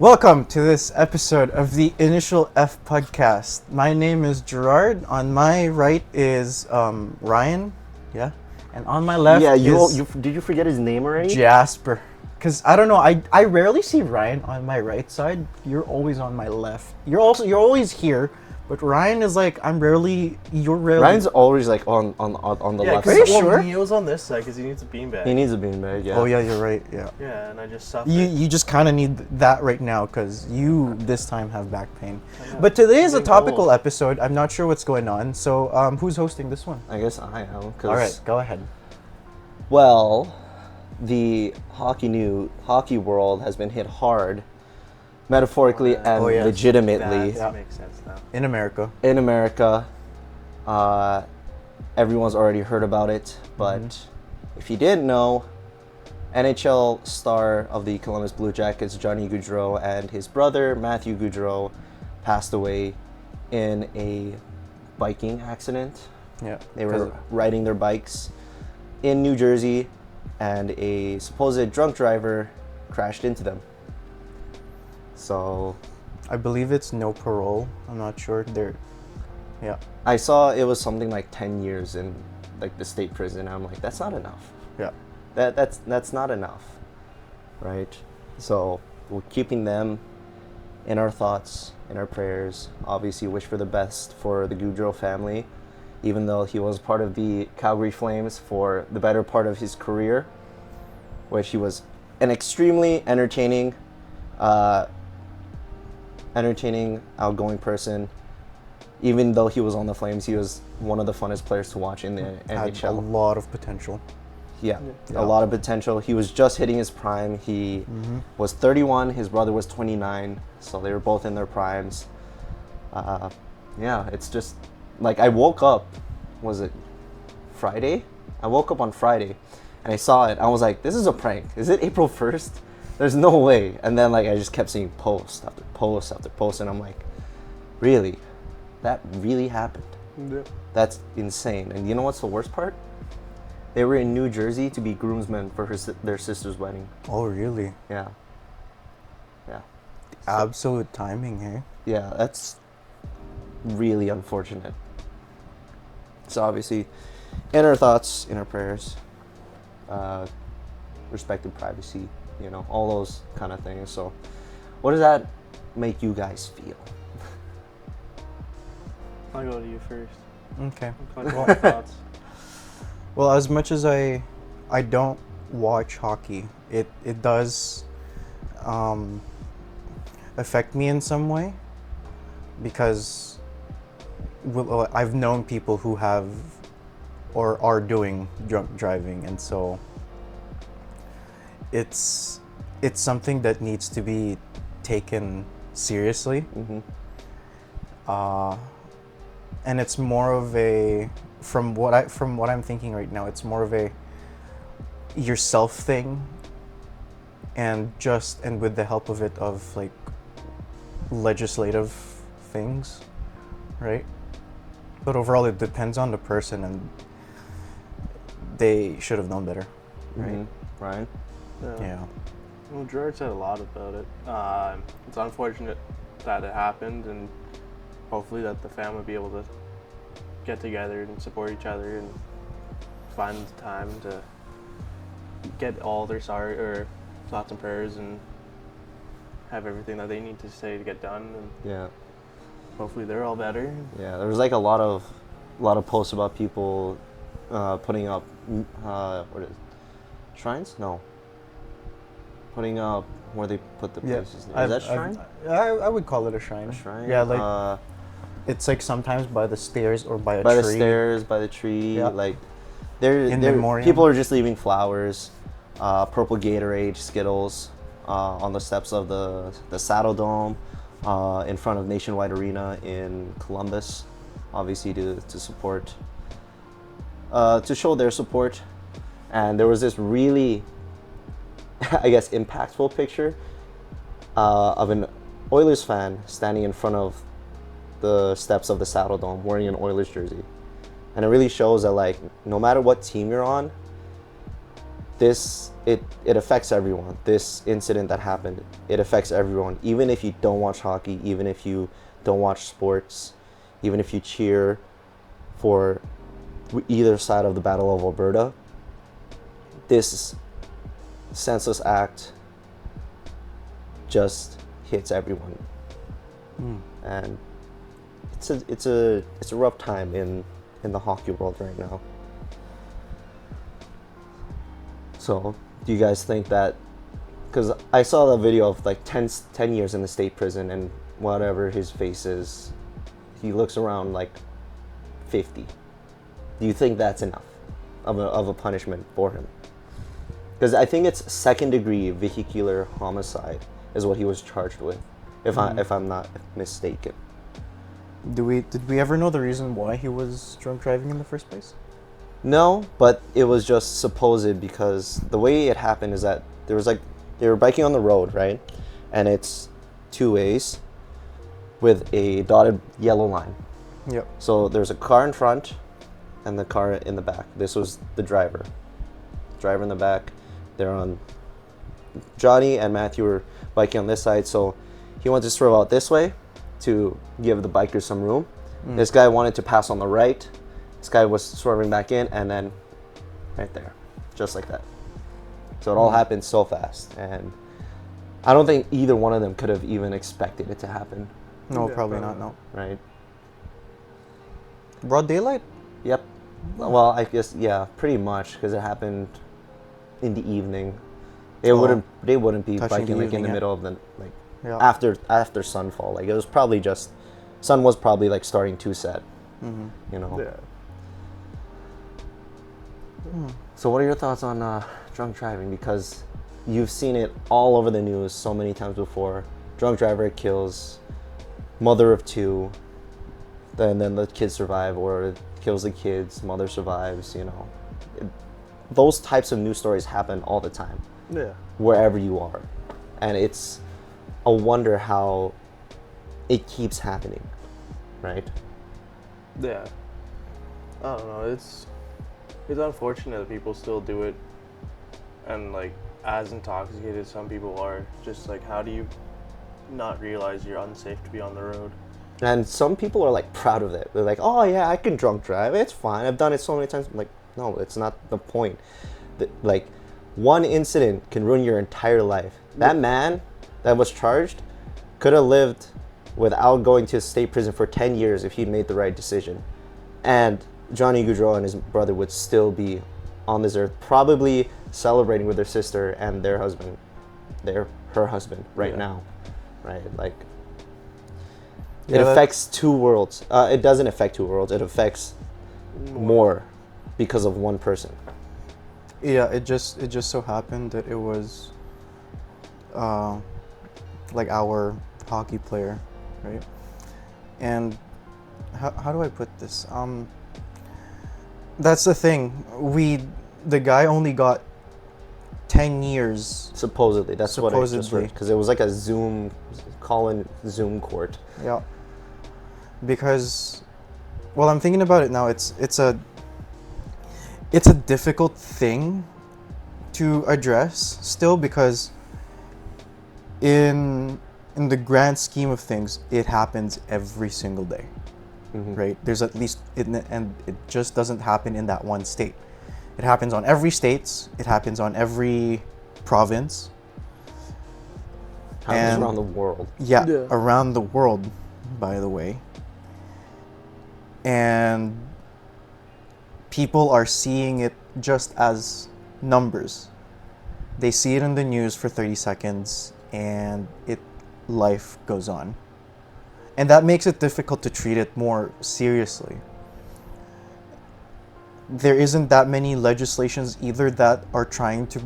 Welcome to this episode of the Initial F podcast. My name is Gerard. On my right is Ryan, yeah, and on my left is Did you forget his name already? Jasper. Because I don't know, I rarely see Ryan on my right side. You're always on my left. You're always here, but Ryan is like you're rarely. Ryan's always like on the left Are you side. sure? He was on this side because he needs a beanbag. He needs a beanbag, yeah. Oh yeah, you're right. Yeah. Yeah, and I just suffered. You just kind of need that right now because you this time have back pain. But today is a topical episode. I'm not sure what's going on. So who's hosting this one? I guess I am. All right, go ahead. Well, the hockey world has been hit hard, metaphorically and yes. legitimately. That makes sense now. In America. In America, everyone's already heard about it, but if you didn't know, NHL star of the Columbus Blue Jackets, Johnny Gaudreau, and his brother, Matthew Gaudreau, passed away in a biking accident. Yeah. They were riding their bikes in New Jersey, and a supposed drunk driver crashed into them. So I believe it's no parole. I'm not sure. Yeah. I saw it was something like 10 years in like the state prison. I'm like, that's not enough. Yeah. That's not enough, right? So we're keeping them in our thoughts, in our prayers. Obviously, wish for the best for the Gaudreau family, even though he was part of the Calgary Flames for the better part of his career, which he was an extremely entertaining, outgoing person. Even though he was on the Flames, he was one of the funnest players to watch in the Had NHL. a lot of potential. Yeah, a lot of potential. He was just hitting his prime. He was 31. His brother was 29. So they were both in their primes. It's just like I woke up. Was it Friday? I woke up on Friday, and I saw it. I was like, "This is a prank. Is it April 1st? There's no way." And then like I just kept seeing post after post after post, and I'm like, "Really? That really happened? Yeah. That's insane." And you know what's the worst part? They were in New Jersey to be groomsmen for their sister's wedding. Oh, really? Yeah. Absolute timing here. Yeah, that's really unfortunate. So obviously, in our thoughts, in our prayers, respected privacy, all those kind of things. So what does that make you guys feel? I'll go to you first. Okay. My thoughts. Well, as much as I don't watch hockey, it does affect me in some way because I've known people who have or are doing drunk driving, and so it's something that needs to be taken seriously. And it's more of a from what I'm thinking right now, it's more of a yourself thing, and with the help of like legislative things, right? But overall, it depends on the person, and they should have known better, right? Ryan? Yeah. Well, Gerard said a lot about it. It's unfortunate that it happened, and hopefully that the family will be able to get together and support each other and find the time to get all their thoughts and prayers and have everything that they need to say to get done, and Yeah. hopefully they're all better. Yeah, there was like a lot of posts about people putting up what is it? Shrines? No. Putting up where they put the places. Is that shrine? I would call it a shrine. A shrine? Yeah, like it's like sometimes by the stairs or by a tree. By the stairs, by the tree, Yeah. like In memoriam. people are just leaving flowers, purple Gatorade, Skittles, on the steps of the Saddle Dome, in front of Nationwide Arena in Columbus, obviously to support, to show their support. And there was this really, I guess, impactful picture of an Oilers fan standing in front of the steps of the Saddle Dome wearing an Oilers jersey. And it really shows that like no matter what team you're on, it affects everyone. This incident that happened, it affects everyone. Even if you don't watch hockey, even if you don't watch sports, even if you cheer for either side of the Battle of Alberta, this senseless act just hits everyone. And it's a rough time in the hockey world right now. So, do you guys think that, because I saw the video of like 10 years in the state prison, and whatever his face is, he looks around like 50. Do you think that's enough of a punishment for him? Because I think it's second-degree vehicular homicide is what he was charged with, if I'm not mistaken. Did we ever know the reason why he was drunk driving in the first place? No, but it was just supposed, because the way it happened is that there was like, they were biking on the road, right? And it's two ways with a dotted yellow line. Yep. So there's a car in front and the car in the back. This was the driver. Driver in the back. They're on, Johnny and Matthew were biking on this side, so he wanted to swerve out this way to give the bikers some room. This guy wanted to pass on the right. This guy was swerving back in, and then right there, just like that. So it all happened so fast, and I don't think either one of them could have even expected it to happen, No, Yeah, probably probably not. No. not. right? Broad daylight. Yep. Well, I guess, yeah, pretty much, because it happened in the evening. They wouldn't be touching biking the like in evening, the yeah. middle of the, like, Yeah. after sunfall. Like, it was probably just, sun was probably like starting to set, you know. Yeah. So what are your thoughts on drunk driving? Because you've seen it all over the news so many times before. Drunk driver kills mother of two, then the kids survive, or kills the kids, mother survives, you know. Those types of news stories happen all the time, Yeah. wherever you are. And it's a wonder how it keeps happening, right? Yeah. I don't know. It's unfortunate that people still do it, and like as intoxicated some people are. Just like, how do you not realize you're unsafe to be on the road? And some people are like proud of it. They're like, oh yeah, I can drunk drive. It's fine. I've done it so many times. I'm like, no, it's not the point. Like, one incident can ruin your entire life. That man that was charged could have lived without going to state prison for 10 years if he'd made the right decision. And Johnny Gaudreau and his brother would still be on this earth, probably celebrating with their sister and their husband, her husband right now, right? Like, it Yeah, affects two worlds. It doesn't affect two worlds. It affects more because of one person. Yeah, it just so happened that it was like our hockey player, right? And how do I put this? That's the thing. The guy only got 10 years. Supposedly, that's what I just Supposedly. heard. Because it was like a Zoom court. Yeah. Because, well, I'm thinking about it now. It's a difficult thing to address still, because in the grand scheme of things, it happens every single day, right? There's at least, and it just doesn't happen in that one state. It happens on every state. It happens on every province. Happens And- around the world. Yeah, Yeah. around the world, by the way. And people are seeing it just as numbers. They see it in the news for 30 seconds and life goes on. And that makes it difficult to treat it more seriously. There isn't that many legislations either that are trying to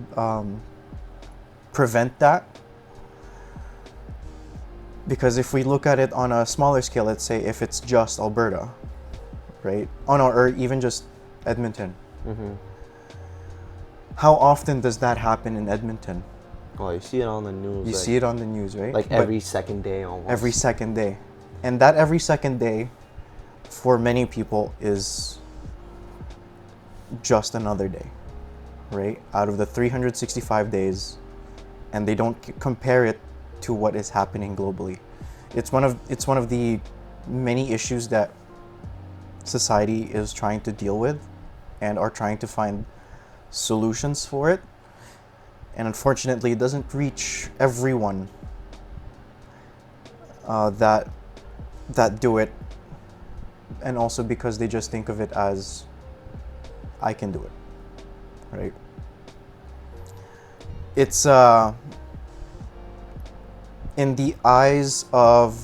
prevent that. Because if we look at it on a smaller scale, let's say if it's just Alberta, right? Oh no, or even just Edmonton. How often does that happen in Edmonton? Oh, you see it on the news. You like, see it on the news, right? like But every second day almost. every second day. And that every second day, for many people, is just another day. right? Out of the 365 days, and they don't compare it to what is happening globally. It's one of the many issues that society is trying to deal with and are trying to find solutions for it. And unfortunately, it doesn't reach everyone that do it, and also because they just think of it as, I can do it, right? It's in the eyes of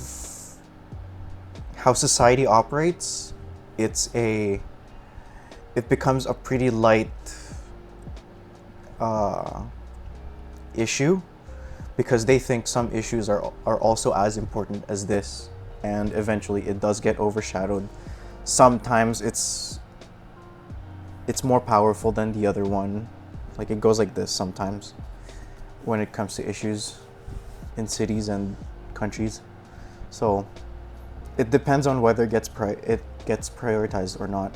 how society operates, it becomes a pretty light issue, because they think some issues are also as important as this, and eventually it does get overshadowed. Sometimes it's more powerful than the other one. Like, it goes like this sometimes when it comes to issues in cities and countries. So it depends on whether it gets prioritized or not.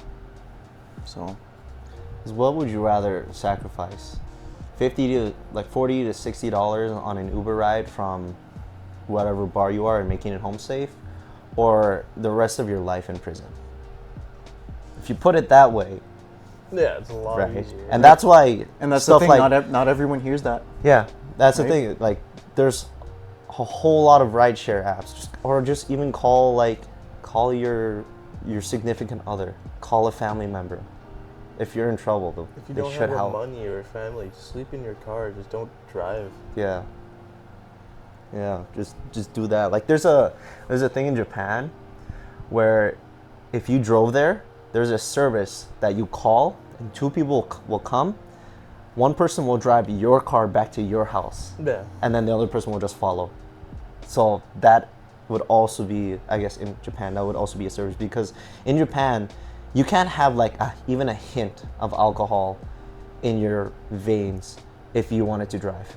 So 'Cause what would you rather sacrifice? $40 to $60 on an Uber ride from whatever bar you are and making it home safe, or the rest of your life in prison? If you put it that way, Yeah, it's a lot right? easier. And that's why, and that's stuff the thing. like, Not everyone hears that. yeah, that's Right? the thing. Like, there's a whole lot of rideshare apps, or just even call your significant other, call a family member. If you're in trouble, if you they don't should have help. money or family, just sleep in your car. Just don't drive. Yeah. Yeah, just do that. Like, there's a thing in Japan where if you drove there, there's a service that you call and two people will come. One person will drive your car back to your house, Yeah. and then the other person will just follow. So that would also be, I guess, in Japan, that would also be a service, because in Japan, you can't have like even a hint of alcohol in your veins if you wanted to drive.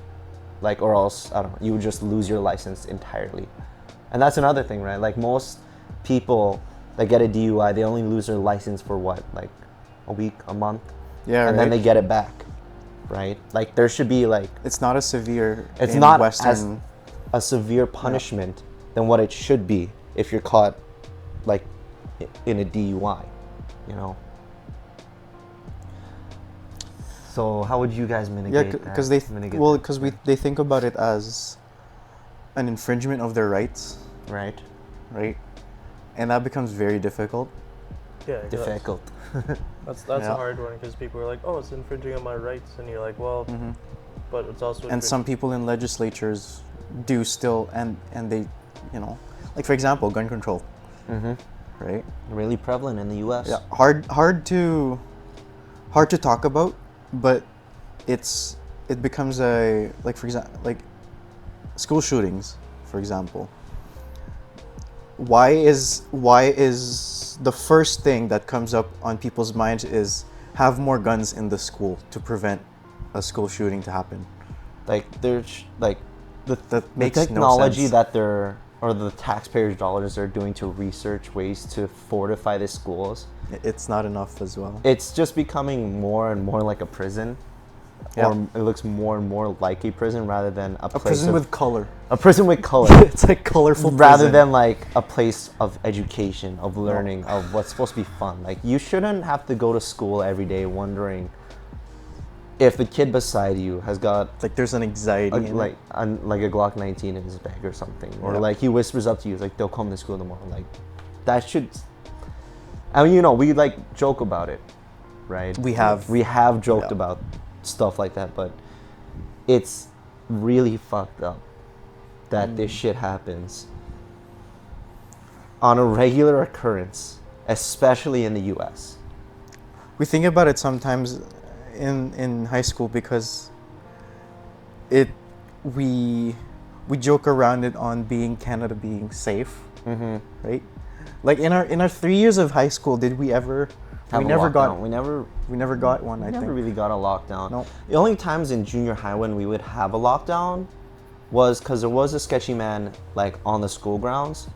Like, or else, I don't know, you would just lose your license entirely. And that's another thing, right? Like, most people that get a DUI, they only lose their license for what, like a week, a month? Yeah, and right. then they get it back, right? Like, there should be like, It's not as severe. it's in not Western. as a severe punishment than what it should be if you're caught like in a DUI, you know? So how would you guys mitigate that? Because Mitigate they think about it as an infringement of their rights, that, right? right? And that becomes very difficult. Yeah. Difficult. That's Yeah. a hard one, because people are like, oh, it's infringing on my rights, and you're like, well, Mm-hmm. but it's also. And some people in legislatures do still, and they, you know, like, for example, gun control, Mm-hmm. right? Really prevalent in the U.S. Yeah, hard to talk about, but it becomes a, like, for example, like school shootings, for example. Why is the first thing that comes up on people's minds is have more guns in the school to prevent a school shooting to happen? Like, there's like That the makes no technology sense. that or the taxpayers' dollars are doing to research ways to fortify the schools. It's not enough as well. It's just becoming more and more like a prison. Yeah. Or it looks more and more like a prison rather than a place prison of, with color. a prison with color. It's like colorful Rather prison. than like a place of education, of learning, of what's supposed to be fun. Like, you shouldn't have to go to school every day wondering if the kid beside you has got Like, there's an anxiety in it. like a Glock 19 in his bag or something, or Yeah. like he whispers up to you, like, they'll come to school tomorrow. Like, that should. I mean, you know, we like joke about it, right? We have joked Yeah. about stuff like that, but it's really fucked up that this shit happens on a regular occurrence, especially in the U.S. We think about it sometimes in high school, because we joke around it on Canada being safe, Mm-hmm. right? Like, in our 3 years of high school, did we ever? We never got one. I Never think. really got a lockdown. No. The only times in junior high when we would have a lockdown was because there was a sketchy man like on the school grounds,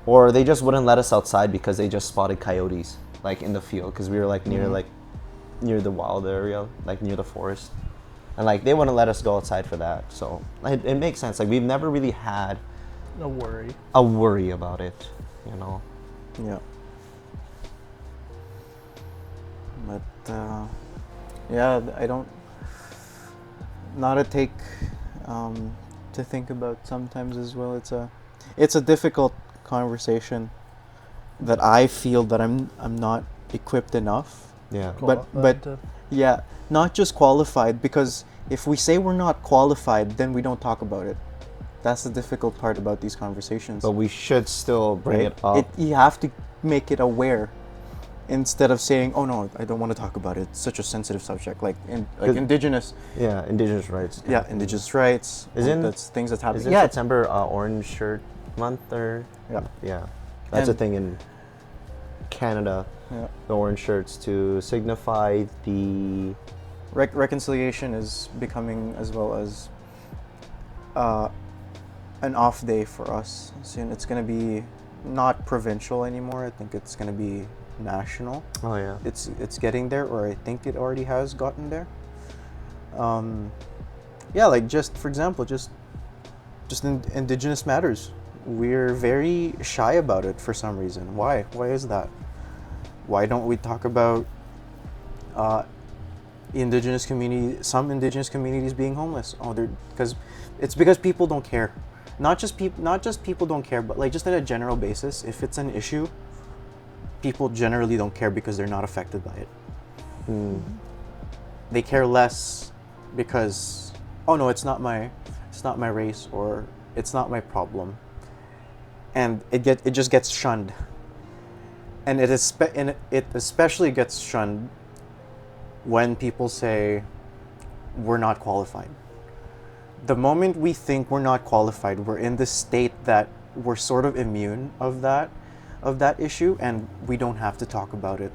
or they just wouldn't let us outside because they just spotted coyotes like in the field, because we were like near like near the wild area, like near the forest, and like they wouldn't let us go outside for that. So it makes sense. Like we've never really had No worry. a worry about it, you know. Yeah. But yeah, I don't. Not a take to think about sometimes as well. It's a difficult conversation that I feel that I'm not equipped enough. Yeah. But yeah, not just qualified, because if we say we're not qualified, then we don't talk about it. That's the difficult part about these conversations. But we should still bring right? it up. You have to make it aware instead of saying, "Oh no, I don't want to talk about it. It's such a sensitive subject." Like indigenous. Yeah, indigenous rights. Yeah, indigenous rights. That's things that's happening. Is it September Orange Shirt Month or? Yeah. That's a thing in Canada. Yeah. The orange shirts to signify the reconciliation is becoming, as well as an off day for us soon. It's going to be not provincial anymore. I think it's going to be national. Oh yeah. It's getting there, or I think it already has gotten there. Yeah, like just for example, just in Indigenous matters. We're very shy about it for some reason. Why? Why is that? Why don't we talk about some Indigenous communities being homeless? Oh, because people don't care. Not just people don't care, but like just on a general basis, if it's an issue, people generally don't care because they're not affected by it. They care less because, oh no, it's not my race, or it's not my problem, and it just gets shunned. And it especially gets shunned when people say we're not qualified. The moment we think we're not qualified, we're in this state that we're sort of immune of that issue, and we don't have to talk about it,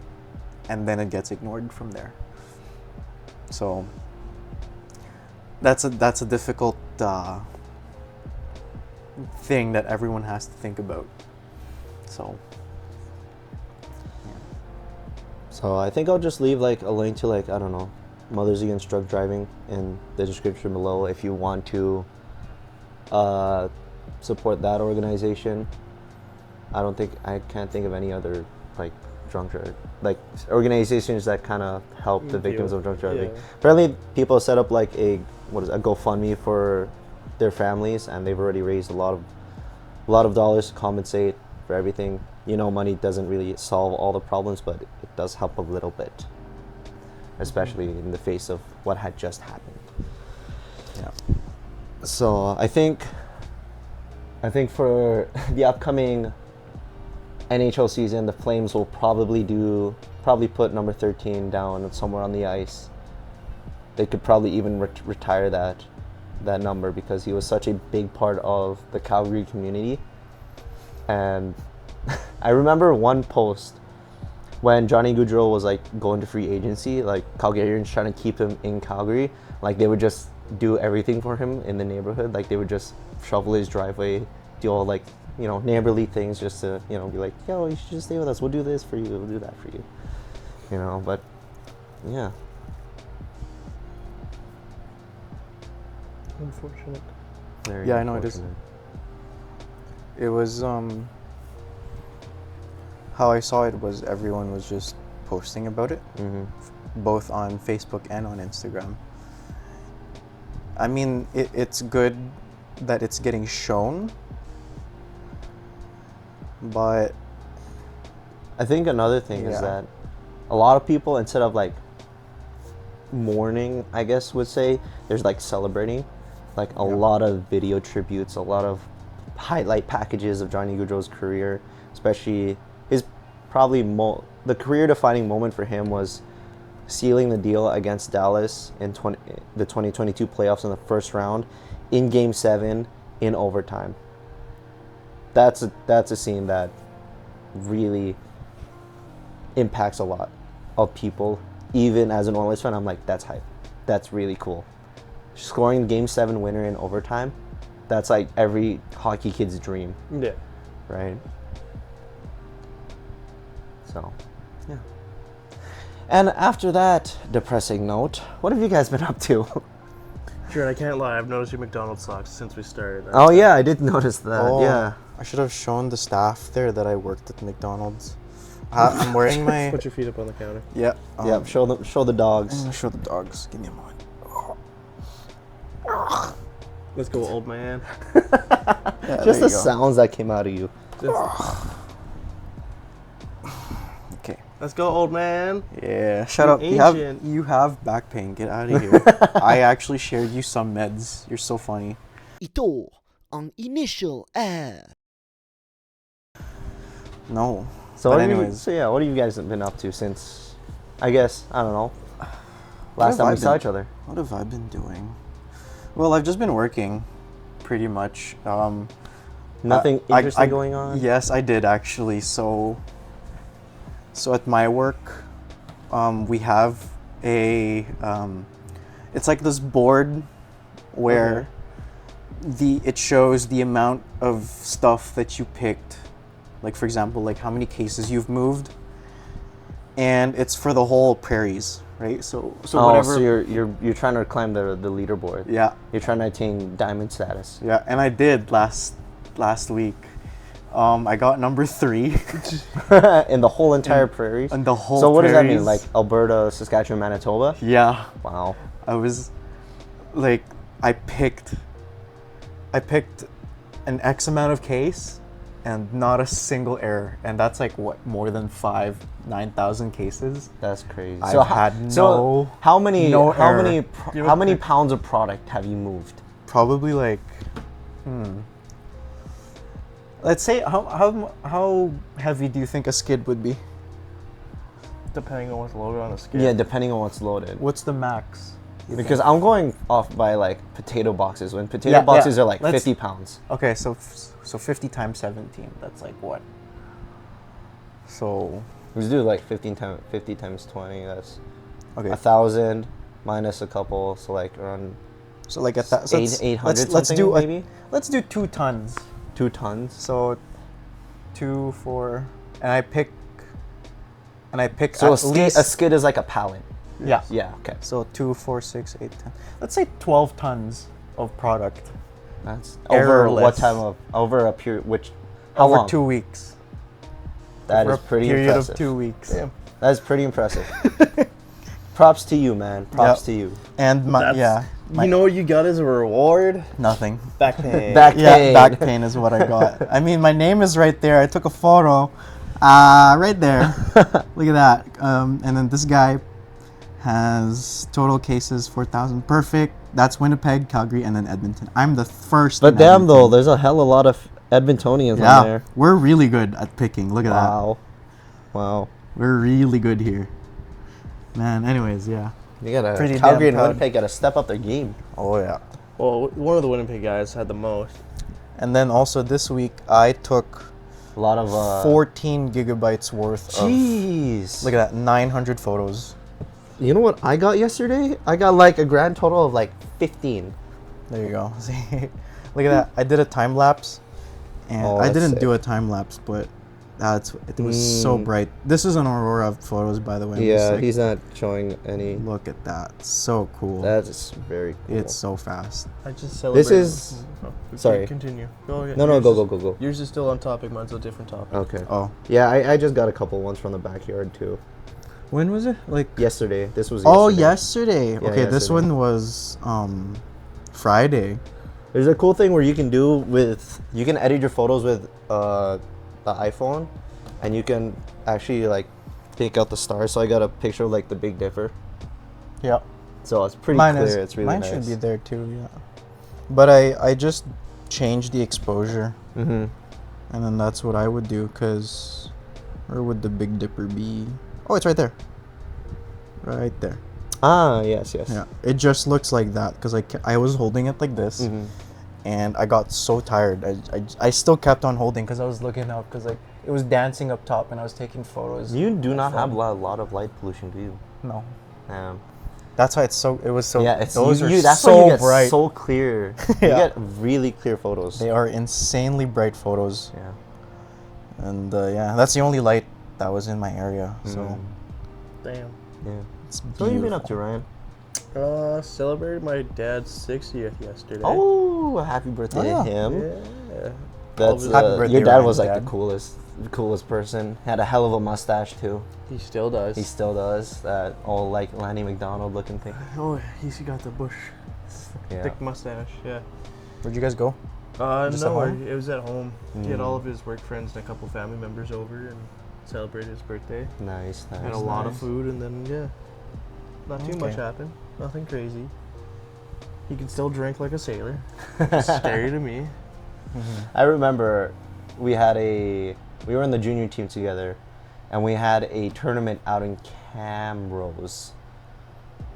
and then it gets ignored from there. So that's a difficult thing that everyone has to think about. So I think I'll just leave like a link to like, I don't know, Mothers Against Drug Driving in the description below if you want to support that organization. I can't think of any other like like organizations that kind of help the victims of drug driving. Yeah. Apparently people set up like a GoFundMe for their families, and they've already raised a lot of dollars to compensate for everything. You know, money doesn't really solve all the problems, but it does help a little bit, especially in the face of what had just happened. Yeah. So I think for the upcoming NHL season, the Flames will probably put number 13 down somewhere on the ice. They could probably even retire that number, because he was such a big part of the Calgary community. And I remember one post when Johnny Gaudreau was like going to free agency, like Calgarians trying to keep him in Calgary, like they would just do everything for him in the neighborhood. Like they would just shovel his driveway, do all like, you know, neighborly things just to, you know, be like, yo, you should just stay with us. We'll do this for you. We'll do that for you. You know, but yeah. Unfortunate. Very Yeah, I know it is. unfortunate. It was how I saw it was everyone was just posting about it, both on Facebook and on Instagram. I mean, it's good that it's getting shown, but I think another thing is Yeah. that a lot of people, instead of like mourning, I guess would say, there's like celebrating, like a lot of video tributes, a lot of highlight packages of Johnny Gaudreau's career, especially his probably the career-defining moment for him was sealing the deal against Dallas in the 2022 playoffs in the first round, in Game 7 in overtime. That's a scene that really impacts a lot of people. Even as an Oilers fan, I'm like, that's hype. That's really cool. Scoring Game 7 winner in overtime, that's like every hockey kid's dream, Yeah. right? So, yeah. And after that depressing note, what have you guys been up to? Sure, I can't lie. I've noticed your McDonald's socks since we started. Oh yeah, I did notice that. Oh, Yeah. I should have shown the staff there that I worked at McDonald's. I'm wearing my. Put your feet up on the counter. Yeah. Yeah. Show the I'm dogs. gonna show the dogs. Give me a moment. Let's go, old man. Yeah, Just there the you go. sounds that came out of you. Okay. Let's go, old man. Yeah. Shut You up. ancient. You have back pain. Get out of here. I actually shared you some meds. You're so funny. Ito ang initial air. No. So But what have you- anyways. so yeah, what have you guys been up to since? I guess I don't know. What Last have time I we saw been- each other. What have I been doing? Well, I've just been working, pretty much. Nothing I- interesting going on. Yes, I did actually. So at my work, we have a it's like this board where it shows the amount of stuff that you picked. Like for example, like how many cases you've moved, and it's for the whole prairies, right? So whatever. So you're trying to climb the leaderboard. Yeah, You're trying to attain diamond status. yeah, and I did last week. I got number 3 In the whole entire prairies. in the whole. So what does that mean? prairies. Like Alberta, Saskatchewan, Manitoba? Yeah, Wow. I was like, I picked an X amount of case, and not a single error, and that's like what, more than 9,000 cases. That's crazy. I've had how many no how error. many how many pounds of product have you moved? Probably like, let's say how heavy do you think a skid would be? Depending on what's loaded on the skid. Yeah, depending on what's loaded. What's the max? you Because think? I'm going off by like potato boxes. When potato Yeah, boxes yeah. are like Let's- 50 pounds. Okay, so 50 times 17. That's like what? So Let's do like 50 times 20. That's okay. 1,000 minus a couple. So like around So like so 800 let's something do maybe. let's do 2 tons. 2 tons. So 2, 4, and I pick. So at a least skid is like a pallet. yeah. Yeah. Okay. So 2, 4, 6, 8, 10. Let's say 12 tons of product That's over what Errorless. time of over a period which how over long? 2 weeks. That Over is a pretty period impressive. of 2 weeks. Damn. That is pretty impressive. Props to you, man. Props Yep. to you. And my That's- my, You know what you got as a reward? nothing. Back pain. Back Yeah, pain. back pain is what I got. I mean, my name is right there. I took a photo, right there. Look at that. And then this guy has total cases 4,000. Perfect. That's Winnipeg, Calgary, and then Edmonton. I'm the first. But in damn though, Edmonton. there's a hell of a lot of Edmontonians on Yeah, there. we're really good at picking. Look at Wow. Wow. that. We're really good here, man. Anyways, yeah. You gotta Pretty Calgary damn and proud. Winnipeg gotta step up their game. Oh yeah. Well, one of the Winnipeg guys had the most. And then also this week I took A lot of 14 gigabytes worth of. Jeez. Look at that, 900 photos. You know what I got yesterday? I got like a grand total of like 15. There you go. See, look at that. I did a time lapse, and Oh, I that's didn't sick. do a time lapse, but it was so bright. This is an aurora photos, by the way. I'm just Yeah, like, he's not showing any. Look at that. So cool. That's very cool. It's so fast. I just celebrated. is- sorry. Continue. Go ahead. No, Yours go, is- go, go, go. Yours is still on topic. Mine's a different topic. Okay. Oh, Yeah, I just got a couple ones from the backyard too. when was it? Like Yesterday. This was oh, yesterday. yesterday. Yeah, Okay, this yesterday. one was Friday. There's a cool thing where you can do with you can edit your photos with the iPhone, and you can actually like pick out the stars. So I got a picture of like the Big Dipper. Yeah. So it's pretty Mine clear. is. It's really mine nice. should be there too. Yeah. But I just changed the exposure, Mm-hmm. and then that's what I would do. Cause where would the Big Dipper be? Oh, it's right there. Right there. Ah, yes, yes. Yeah. It just looks like that because I was holding it like this, Mm-hmm. and I got so tired. I still kept on holding because I was looking up because like it was dancing up top and I was taking photos. You do not have a phone. lot of light pollution, do you? No. Um, That's why it was so. yeah, it's those are that's so why you get bright. so clear. Yeah. You get really clear photos. They are insanely bright photos, Yeah. and yeah, that's the only light that was in my area. So Mm. Damn. Yeah. It's So what have you been up to, Ryan? Celebrated my dad's 60th yesterday. Oh, happy birthday to him. Yeah. That's Happy birthday, your dad Ryan's was like dad. the coolest person. Had a hell of a mustache too. He still does. He still does that old like Lanny McDonald looking thing. Oh, he's got the bush, Yeah. thick mustache. Yeah. Where'd you guys go? Just at No, home? it was at home. He had Mm. all of his work friends and a couple family members over and celebrated his birthday. Nice, nice. Had a lot of nice. food and then not too much Okay. happened. Nothing crazy. He can still drink like a sailor. Scary to me. I remember we were in the junior team together, and we had a tournament out in Camrose,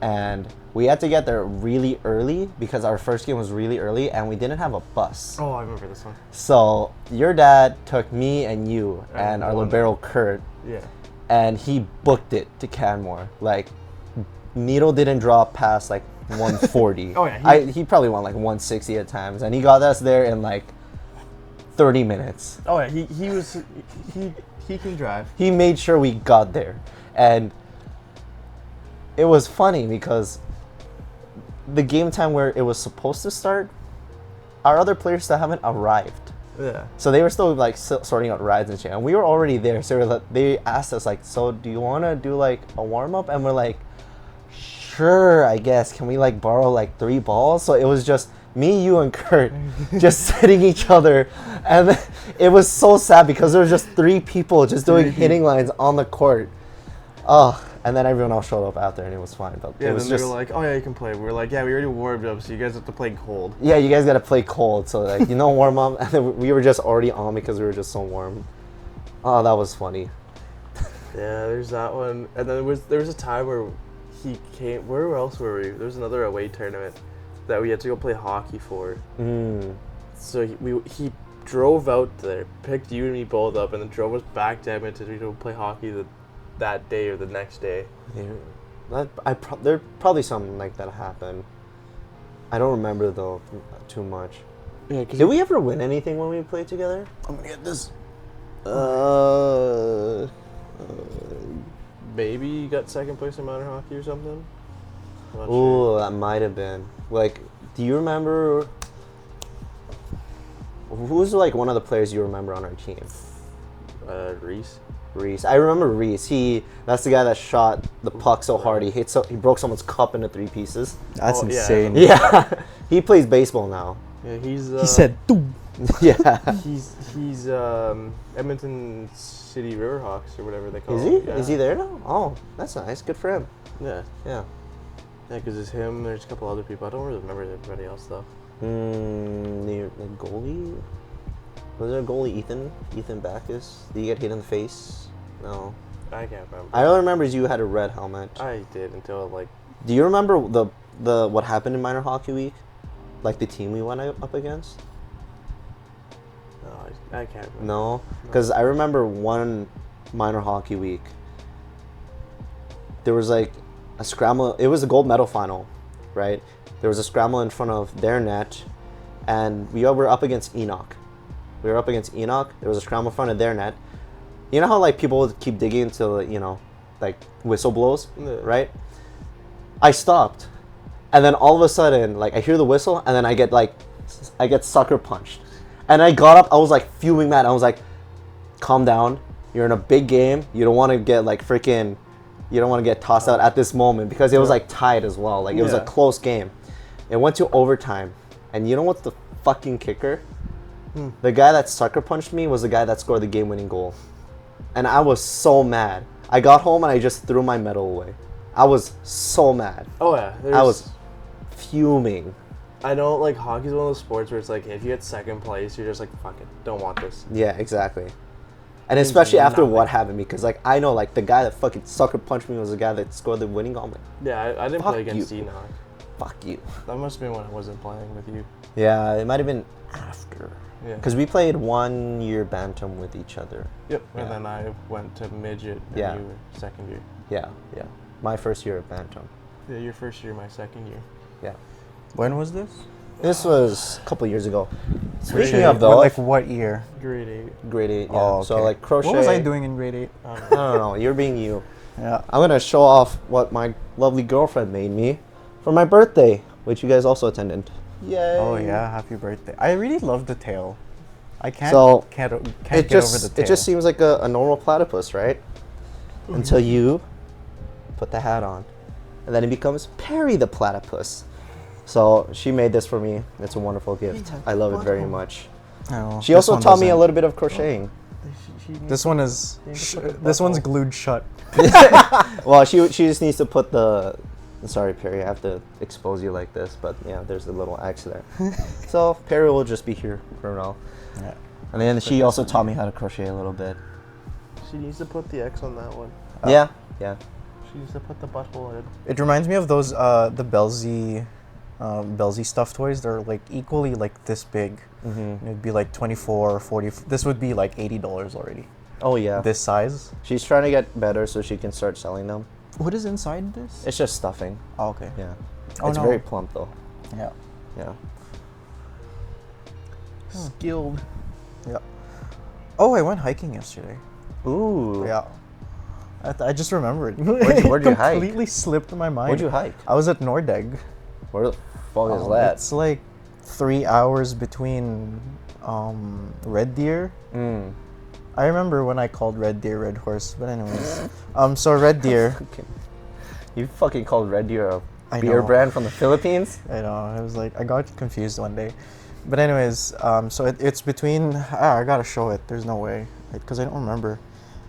and we had to get there really early because our first game was really early, and we didn't have a bus. Oh, I remember this one. So your dad took me and you and our one. libero Kurt, Yeah. and he booked it to Canmore. Like, needle didn't drop past like 140. Oh, yeah, He probably went like 160 at times, and he got us there in like 30 minutes. Oh yeah, he can drive. He made sure we got there, and it was funny because the game time where it was supposed to start, our other players still haven't arrived. Yeah. So they were still like sorting out rides and shit, and we were already there. So they asked us like, "So do you want to do like a warm up?" And we're like, "Sure, I guess. Can we like borrow like 3 balls?" So it was just me, you, and Kurt just sitting each other, and it was so sad because there was just 3 people just doing hitting lines on the court. Oh, and then everyone else showed up after, and it was fine. But Yeah, it was then just they were like, "Oh yeah, you can play." We were like, "Yeah, we already warmed up, so you guys have to play cold." yeah, you guys got to play cold, so like warm up, and then we were just already on because we were just so warm. Oh, that was funny. Yeah, there's that one, and then there was a time where he came. Where else were we? There was another away tournament that we had to go play hockey for. So he drove out there, picked you and me both up, and then drove us back to Edmonton to go play hockey that day or the next day. Yeah, there probably something like that happened. I don't remember though too much. Yeah, Did we ever win anything when we played together? I'm gonna get this. maybe you got second place in minor hockey or something. I'm not Ooh, that might have been. Like, do you remember who's like one of the players you remember on our team? sure. Reese. Reese. I remember Reese. That's the guy that shot the puck so hard he broke someone's cup into 3 pieces. That's Oh, yeah. insane. Yeah, he plays baseball now. Yeah, he's. He said, "Doom." Yeah. He's Edmonton City Riverhawks or whatever they call Is it. he? Is he there now? Oh, that's nice. Good for him. Yeah. Yeah. Yeah, because it's him. There's a couple other people. I don't really remember everybody else though. The goalie? Was there a goalie, Ethan Backus? Did you get hit in the face? No. I can't remember. I only remember you had a red helmet. I did until like. Do you remember the what happened in minor hockey week? Like the team we went up against? No, I can't remember. No, because I remember one minor hockey week. There was like a scramble. It was a gold medal final, right? There was a scramble in front of their net, and we were up against Enoch. There was a scramble in front of their net. You know how like people would keep digging until like whistle blows, Yeah. right? I stopped, and then all of a sudden, like I hear the whistle, and then I get sucker punched, and I got up. I was like fuming mad. I was like, "Calm down. You're in a big game. You don't want to get like freaking. You don't want to get tossed out at this moment because it was like tied as well. Like it was a Yeah. close game. It went to overtime, and you know what's the fucking kicker? The guy that sucker punched me was the guy that scored the game-winning goal, and I was so mad. I got home and I just threw my medal away. I was so mad. Oh yeah. I was fuming. I know like hockey's one of those sports where it's like if you get second place, you're just like fuck it, don't want this. Yeah, exactly. And especially after nothing. what happened, because like I know like the guy that fucking sucker punched me was the guy that scored the winning goal. I'm like, Yeah, I didn't Fuck play against you. Enoch. fuck you. That must have been when I wasn't playing with you. Yeah, it might have been after. Yeah. Because we played 1 year bantam with each other. Yep. Yeah. And then I went to midget and Yeah. you were second year. Yeah. My first year of bantam. Yeah, your first year, my second year. Yeah. When was this? This was a couple years ago. Grade Speaking eight. of though, Like what year? Grade 8. grade 8. Yeah. Oh, okay. So like crochet. What was I doing in grade 8? I don't I know. don't know. You're being you. Yeah. I'm gonna show off what my lovely girlfriend made me for my birthday, which you guys also attended. Yay! Oh yeah, happy birthday. I really love the tail. I can't So, can't It get over the just tail. it just seems like a normal platypus, right? Until you put the hat on, and then it becomes Perry the platypus. So she made this for me. It's a wonderful gift. I love it very much. Oh, She this also one taught me a doesn't. little bit of crocheting. This one is this one's glued shut. Well, she just needs to put the. Sorry, Perry, I have to expose you like this, but yeah, there's a little X there. So Perry will just be here for now. Yeah. And then she also taught me how to crochet a little bit. She needs to put the X on that one. Yeah. She needs to put the butthole in. It reminds me of those the Belzy stuffed toys. They're like equally like this big. Mm-hmm. It'd be like 24 or 40. This would be like $80 already. Oh yeah. This size. She's trying to get better so she can start selling them. What is inside this? It's just stuffing. Oh, okay. Yeah. Oh, It's no. very plump though. Yeah. Yeah. Skilled. Yeah. Oh, I went hiking yesterday. Ooh. Yeah. I just remembered. Where'd you hike? Completely slipped my mind. Where'd you hike? I was at Nordegg. Where the fuck is that? It's like 3 hours between Red Deer. Mm. I remember when I called Red Deer Red Horse, but anyways. So Red Deer. You fucking called Red Deer a I beer know. brand from the Philippines? I know. I was like, I got confused one day. But anyways, so it's between. I gotta show it. There's no way, because I don't remember.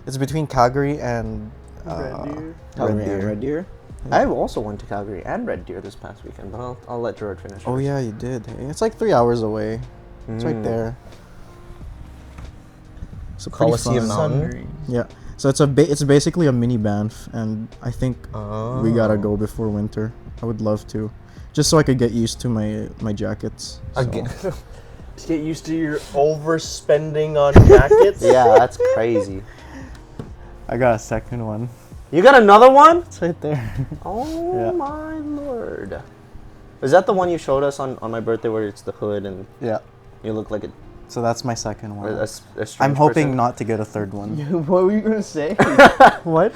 It's between Calgary and Red Deer. Calgary Deer. and Red Deer? I also went to Calgary and Red Deer this past weekend, but I'll let George finish. Oh first. yeah, you did. Hey, it's like 3 hours away. It's right Mm. there. So pretty Coliseum fun. Mountain? Yeah. So it's basically a mini Banff, and I think we gotta go before winter. I would love to, just so I could get used to my jackets. So. Again. To get used to your overspending on jackets. Yeah, that's crazy. I got a second one. You got another one? It's right there. Oh Yeah. my lord. Is that the one you showed us on my birthday where it's the hood and Yeah. you look like So that's my second one. a I'm strange hoping person? not to get a third one. What were you gonna say? What?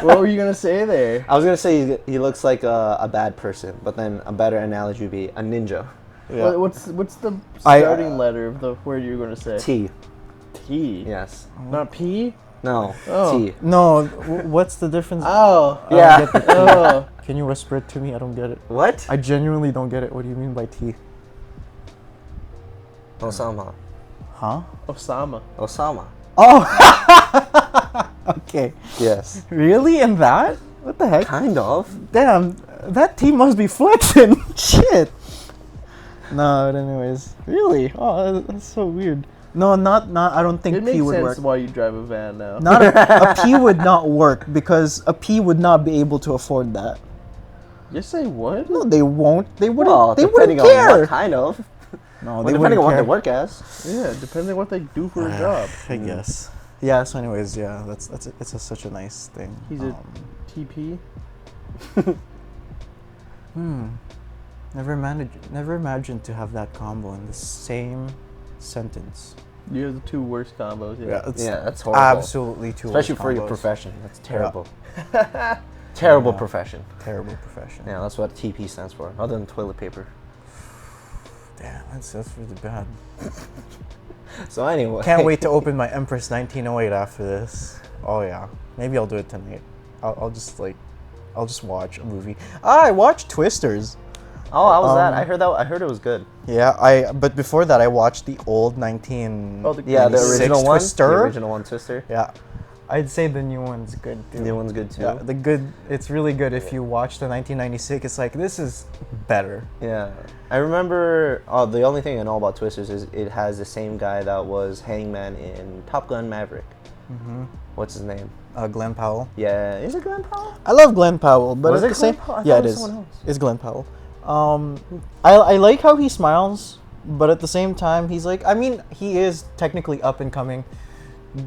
What were you gonna say there? I was gonna say he looks like a bad person, but then a better analogy would be a ninja. Yeah. What's the I- starting letter of the word you were gonna say? T. T. Yes. Not P. No. Oh. T. No. What's the difference? Oh. I don't Yeah. get the T. Oh. Can you whisper it to me? I don't get it. What? I genuinely don't get it. What do you mean by T? Osama. Huh? Osama. Osama. Oh. Okay. Yes. Really? And that? What the heck? Kind of. Damn, that T must be flexing. Shit. No, but anyways. Really? Oh, that's so weird. No, not. I don't think It P makes would sense work. why you drive a van now. Not a P would not work because a P would not be able to afford that. Yes, they would. No, they won't. They wouldn't. Well, they depending wouldn't on care. what kind of. No, Well, they depending on wouldn't what they care. work as. Yeah, depending on what they do for a job. I guess. Yeah. So, anyways, yeah, it's such a nice thing. He's a TP. Never imagined to have that combo in the same sentence. You have the two worst combos. Yeah. it's Yeah, that's horrible. absolutely too. Especially worst for your combos. profession. That's terrible. Terrible Yeah. profession. Terrible profession. Yeah, that's what TP stands for, other than toilet paper. Damn, that's really bad. So anyway. Can't wait to open my Empress 1908 after this. Oh yeah, maybe I'll do it tonight. I'll just watch a movie. I watched Twisters. Oh, how was that? Um, I heard it was good. Yeah, but before that I watched the old 19. Oh, the- Yeah, the 96 original one. Twister. The original one, Twister. Yeah, I'd say the new one's good too. The new one's good too. Yeah, it's really good if you watch the 1996. It's like this is better. Yeah. I remember. Oh, the only thing I know about Twisters is it has the same guy that was Hangman in Top Gun Maverick. What's his name? Glenn Powell. Yeah, is it Glenn Powell? I love Glenn Powell, but Was at it the same Glenn Powell? I yeah, thought it it was is. someone else. It's Glenn Powell. I like how he smiles, but at the same time, he's like, I mean, he is technically up and coming,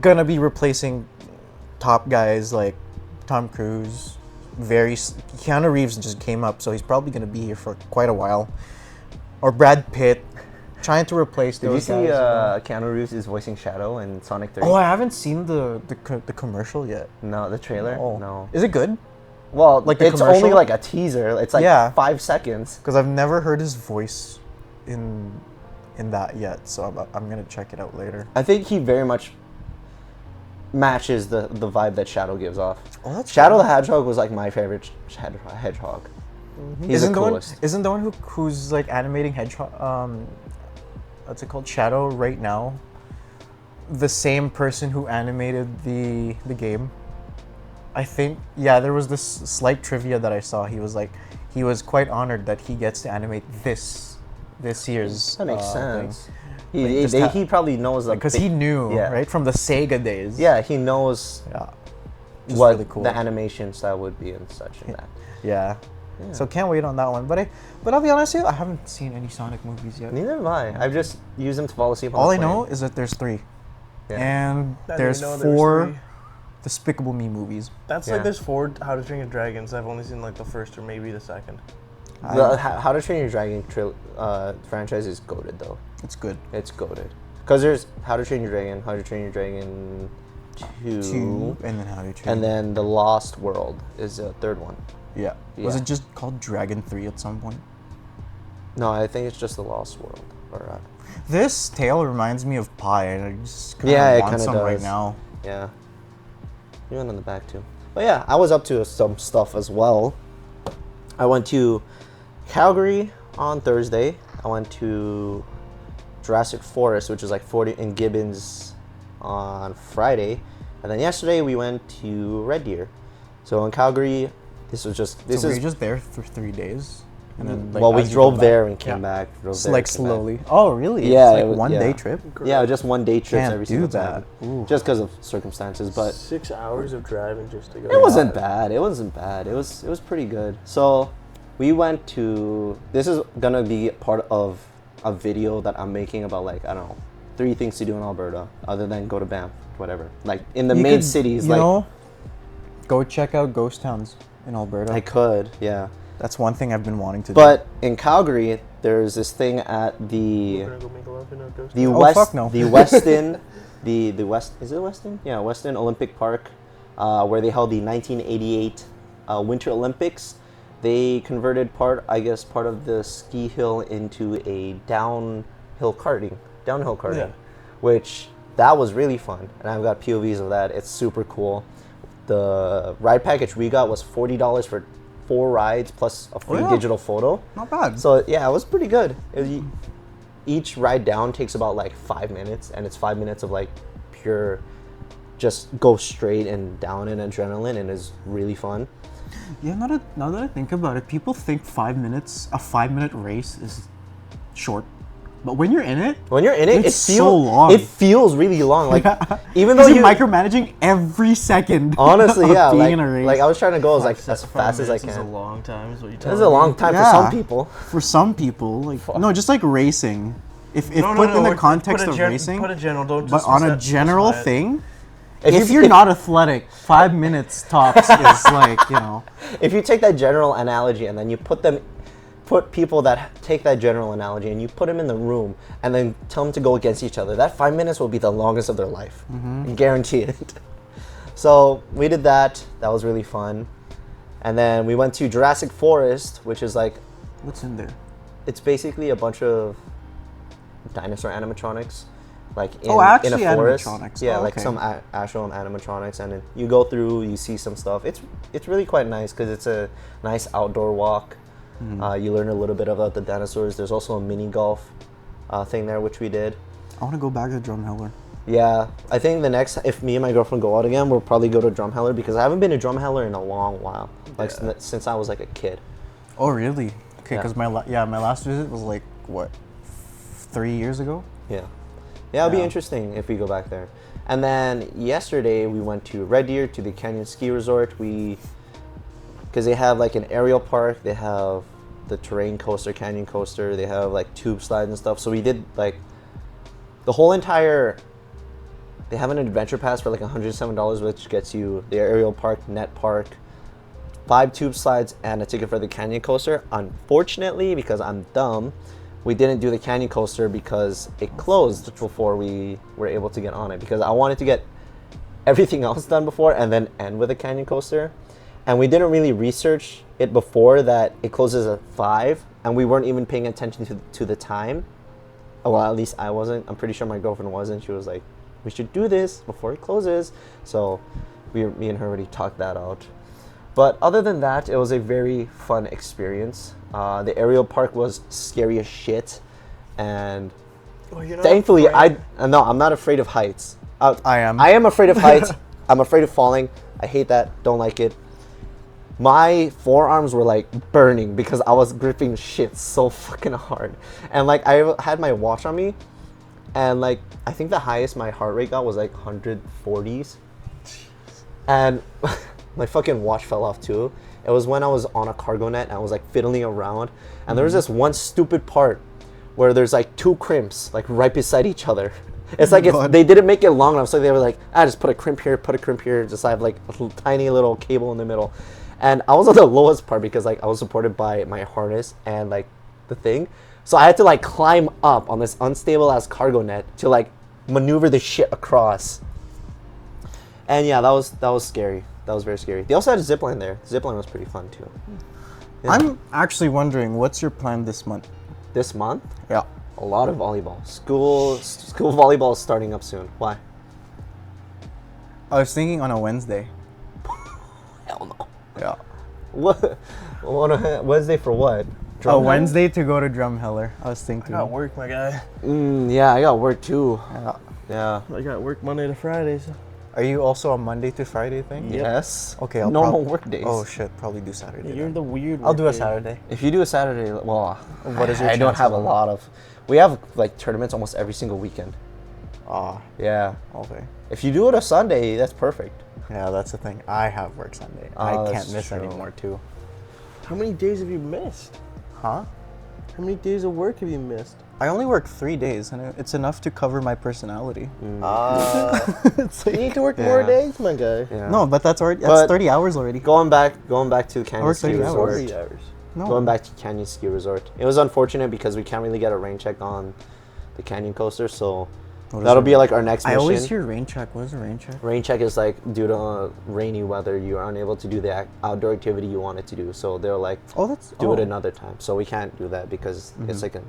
gonna be replacing top guys like Tom Cruise. Keanu Reeves just came up, so he's probably gonna be here for quite a while. Or Brad Pitt. trying to replace Did you those see guys. Keanu Reeves is voicing Shadow in Sonic 3? Oh, I haven't seen the commercial yet. No, the trailer? No. Is it good? Well, Like the it's only commercial? like a teaser. It's like Yeah. 5 seconds. Because I've never heard his voice in that yet, so I'm gonna check it out later. I think he very much matches the vibe that Shadow gives off. Oh, that's Shadow cool. the Hedgehog was like my favorite hedgehog. He's Isn't the the coolest. one? Isn't the one who's like animating Hedgehog? What's it called? Shadow right now. The same person who animated the game. I think. Yeah, there was this slight trivia that I saw. He was quite honored that he gets to animate this year's. That makes thing. sense. Like, He probably knows because he knew Yeah. right from the Sega days. Yeah, he knows Yeah. Just what really cool. the animation style would be and such and that. Yeah. Yeah. So can't wait on that one. But I'll be honest with you, I haven't seen any Sonic movies yet. Neither have I. I've just used them to fall asleep on All the I plane. know is that there's 3. Yeah. And I didn't there's know there was 4 3. Despicable Me movies. That's Yeah. like there's 4 How to Train Your Dragons. I've only seen like the first or maybe the second. The How to Train Your Dragon franchise is goated though. It's good. It's goated. Because there's How to Train Your Dragon, How to Train Your Dragon 2, And then How to Train. and then The Lost World is the third one. Yeah. Was Yeah. it just called Dragon 3 at some point? No, I think it's just The Lost World. Or, This tale reminds me of Pi, and I just kind Yeah, of it want kinda some right does. now. yeah. You went on the back too. But yeah, I was up to some stuff as well. I went to Calgary on Thursday. I went to Jurassic Forest, which is like 40 in Gibbons on Friday. And then yesterday we went to Red Deer. So in Calgary, this So were is you just there for 3 days? And then, well, we as you drove go back- there and came Yeah. back. Drove It's there, like came back. slowly. Oh, really? Yeah, It's it like was- one yeah. day trip? Yeah, just one day trips Can't every do single that. time. Ooh. Just because of circumstances, but 6 hours of driving just to go. it wasn't bad. It wasn't bad. It was pretty good. So we went to. This is gonna be part of a video that I'm making about like I don't know 3 things to do in Alberta other than go to Banff, whatever. Like in the You main could, cities, you like know, go check out ghost towns in Alberta. I could, yeah. That's one thing I've been wanting to do. But in Calgary, there's this thing at the We're gonna go make love in a ghost. the Oh, west fuck no. the Weston the west is it Weston? Yeah, Weston Olympic Park, where they held the 1988 Winter Olympics. They converted part of the ski hill into a downhill karting, Yeah. which that was really fun, and I've got POVs of that. It's super cool. The ride package we got was $40 for 4 rides plus a free yeah. digital photo. Not bad. So yeah, it was pretty good. Each ride down takes about like 5 minutes, and it's 5 minutes of like pure, just go straight and down in adrenaline, and it's really fun. Yeah, now that I think about it, people think 5 minutes, a 5-minute race is short. But when you're in it, When you're in it, It's so long. It feels really long. Like even because though you're you micromanaging every second. honestly, of yeah, being like, in a race. like I was trying to go as fast as I This is a can. long time, is what you This tell is a long time for Yeah. some people. For some people, like no, just like racing. If No, put in the put context a of racing, Put a general, don't but just on a specify general it. thing, If if, you- you're if- not athletic, 5 minutes tops is like, you know. If you take that general analogy and then you put people that take that general analogy and you put them in the room and then tell them to go against each other, that 5 minutes will be the longest of their life. I guarantee it. So we did that. That was really fun. And then we went to Jurassic Forest, which is like, What's in there? it's basically a bunch of dinosaur animatronics, like in, Oh, actually in a forest. animatronics. Yeah, Oh, like okay. some actual animatronics, and then you go through, you see some stuff. It's really quite nice because it's a nice outdoor walk. You learn a little bit about the dinosaurs. There's also a mini golf thing there, which we did. I want to go back to Drumheller. Yeah, I think the next, if me and my girlfriend go out again, we'll probably go to Drumheller because I haven't been to Drumheller in a long while, like since I was like a kid. Oh, really? Okay, Yeah. because my last visit was like what, 3 years ago. Yeah. Yeah, it'll be Yeah. interesting if we go back there. And then yesterday we went to Red Deer to the Canyon Ski Resort. Because they have like an aerial park, they have the terrain coaster, canyon coaster, they have like tube slides and stuff. So we did like the whole entire. They have an adventure pass for like $107, which gets you the aerial park, net park, 5 tube slides, and a ticket for the canyon coaster. Unfortunately, because I'm dumb, we didn't do the canyon coaster because it closed before we were able to get on it, because I wanted to get everything else done before and then end with a canyon coaster. And we didn't really research it before that it closes at 5, and we weren't even paying attention to the time. Well, at least I wasn't. I'm pretty sure my girlfriend wasn't. She was like, we should do this before it closes. So me and her already talked that out. But other than that, it was a very fun experience. The aerial park was scary as shit. And thankfully, I'm not afraid of heights. I am. I am afraid of heights. I'm afraid of falling. I hate that. Don't like it. My forearms were like burning because I was gripping shit so fucking hard. And like I had my watch on me, and like I think the highest my heart rate got was like 140s. And my fucking watch fell off too. It was when I was on a cargo net and I was like fiddling around, and there was this one stupid part where there's like 2 crimps like right beside each other. It's like they didn't make it long enough, so they were like, just put a crimp here, just have like a tiny little cable in the middle. And I was on the lowest part because like I was supported by my harness and like the thing. So I had to like climb up on this unstable ass cargo net to like maneuver the shit across. And yeah, that was scary. That was very scary. They also had a zip line there. Zip line was pretty fun too. Yeah. I'm actually wondering, what's your plan this month? This month? Yeah. A lot of volleyball. School volleyball is starting up soon. Why? I was thinking on a Wednesday. Hell no. Yeah. What? Wednesday for what? A Wednesday to go to Drumheller. I was thinking. I got work, my guy. Yeah, I got work too. Yeah. I got work Monday to Friday. So. Are you also a Monday to Friday thing? Yep. Yes. Okay, I'll normal work days. Oh shit, probably do Saturday. You're then. the weird. I'll do a day. Saturday. If you do a Saturday, well, What is your I don't chances have a on lot of. We have like tournaments almost every single weekend. Ah, Yeah. okay. If you do it a Sunday, that's perfect. Yeah, that's the thing. I have work Sunday. Oh, I can't that's miss true. anymore too. How many days have you missed? Huh? How many days of work have you missed? I only work 3 days, and it's enough to cover my personality. It's You like, need to work more Yeah. days, my guy. Yeah. no, but that's But 30 hours already. Going back to Canyon work Ski 30 Resort. hours. 40 hours. No. Going back to Canyon Ski Resort. It was unfortunate because we can't really get a rain check on the Canyon coaster, so What is that'll it? be like our next I mission. always hear rain check. What is a rain check? Rain check is like due to rainy weather, you are unable to do the outdoor activity you wanted to do. So they're like, Oh, that's do it another time. So we can't do that because it's like a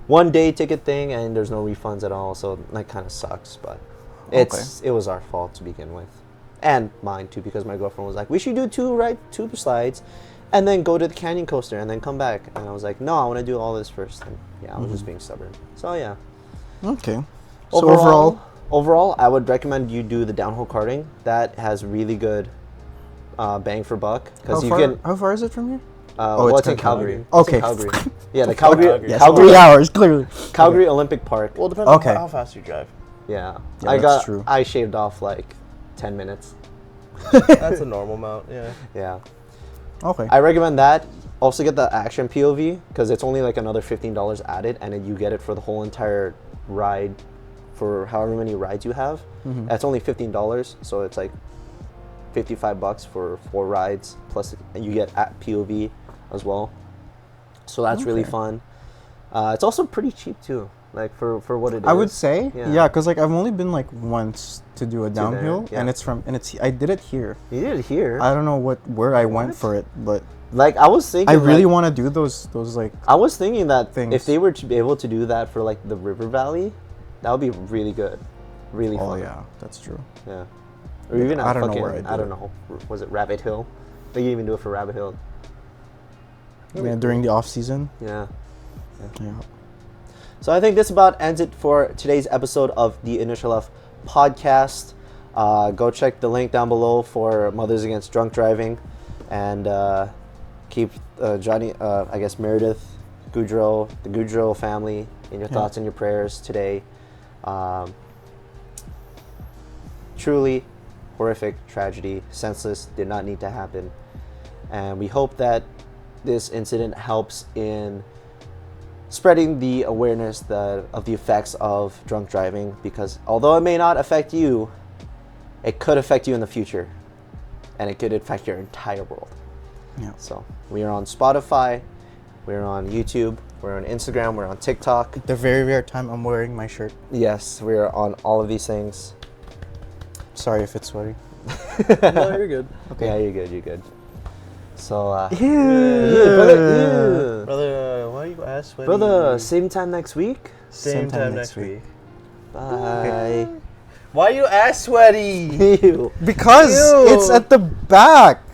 1 day ticket thing and there's no refunds at all. So that kind of sucks, but it was our fault to begin with, and mine too, because my girlfriend was like, we should do 2 slides, and then go to the canyon coaster and then come back. And I was like, no, I want to do all this first. And yeah, I was just being stubborn. So yeah. Okay. So Overall, I would recommend you do the downhill karting. That has really good bang for buck because you can. How far is it from here? It's in Calgary. Okay. It's in Calgary. Yeah, the Calgary. Yes, Calgary, 3 hours clearly. Calgary Olympic Park. Well, it depends on Okay. how fast you drive. Yeah, Yeah, that's true. I shaved off like 10 minutes. That's a normal amount, yeah. Yeah, Okay. I recommend that. Also get the action POV because it's only like another $15 added, and then you get it for the whole entire ride, for however many rides you have. That's only $15, so it's like $55 for 4 rides plus you get at POV as well. So that's really fun. It's also pretty cheap too, like for what it is. I would say, Yeah. yeah, because like I've only been like once to do a downhill, yeah. and I did it here. You did it here. I don't know where I went for it, but Like I was thinking, I really like, want to do those like. I was thinking that things. if they were to be able to do that for like the River Valley, that would be really good, really Oh fun. yeah, that's true. Yeah. Or even I at don't know fucking, where I'd do I don't it. know. Was it Rabbit Hill? They can even do it for Rabbit Hill. Yeah, during the off season. Yeah. Yeah. So I think this about ends it for today's episode of the Initial F podcast. Go check the link down below for Mothers Against Drunk Driving, and keep Meredith Gaudreau, the Gaudreau family, in your thoughts and your prayers today. Truly horrific tragedy. Senseless, did not need to happen. And we hope that this incident helps in spreading the awareness of the effects of drunk driving, because although it may not affect you, it could affect you in the future, and it could affect your entire world. Yeah. So we are on Spotify, we're on YouTube, We're on Instagram. We're on TikTok. The very rare time I'm wearing my shirt. Yes, we are on all of these things. Sorry if it's sweaty. No, you're good. Okay. Yeah, you're good. You're good. So, Brother, why are you ass sweaty? brother, same time next week. Same time next week. Bye. Why are you ass sweaty? Ew. Because Ew. it's at the back.